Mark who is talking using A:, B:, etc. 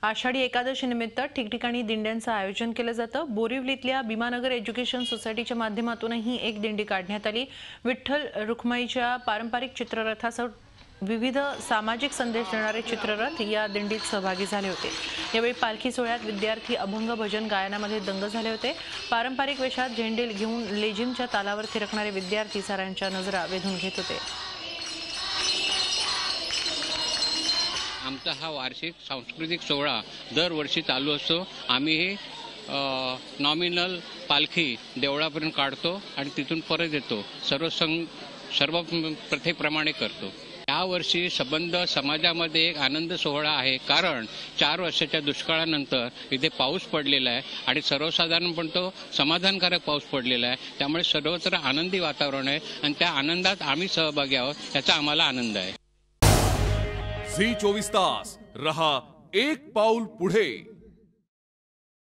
A: आषाढी एकादशी निमित्त ठिकठिकाणी दिंड्यांचं आयोजन केलं जातं। बोरिवलीतल्या भीमानगर एज्युकेशन सोसायटीच्या माध्यमातूनही एक दिंडी काढण्यात आली। विठ्ठल रुक्माईच्या पारंपरिक चित्ररथासह विविध सामाजिक संदेश देणारे चित्ररथ या दिंडीत सहभागी झाले होते। यावेळी पालखी सोहळ्यात विद्यार्थी अभंग भजन गायनामध्ये दंग झाले होते। पारंपरिक वेशात झेंडे घेऊन लेझिमच्या तालावर थिरकणारे विद्यार्थी साऱ्यांच्या नजरा वेधून घेत होते।
B: आमचा हा वार्षिक सांस्कृतिक सोहळा दरवर्षी चालू असतो। आम्ही हे नॉमिनल पालखी देवळापर्यंत काढतो आणि तिथून परत येतो। सर्व प्रथेप्रमाणे करतो। यावर्षी संबंध समाजामध्ये एक आनंद सोहळा आहे, कारण 4 वर्षाच्या दुष्काळानंतर इथे पाऊस पडलेला आहे आणि सर्वसाधारणपणे तो समाधानकारक पाऊस पडलेला आहे। त्यामुळे सर्वत्र आनंदी वातावरण आहे आणि त्या आनंदात आम्ही सहभागी आहोत, याचा आम्हाला आनंद आहे।
C: झी 24 तास रहा एक पाऊल पुढे।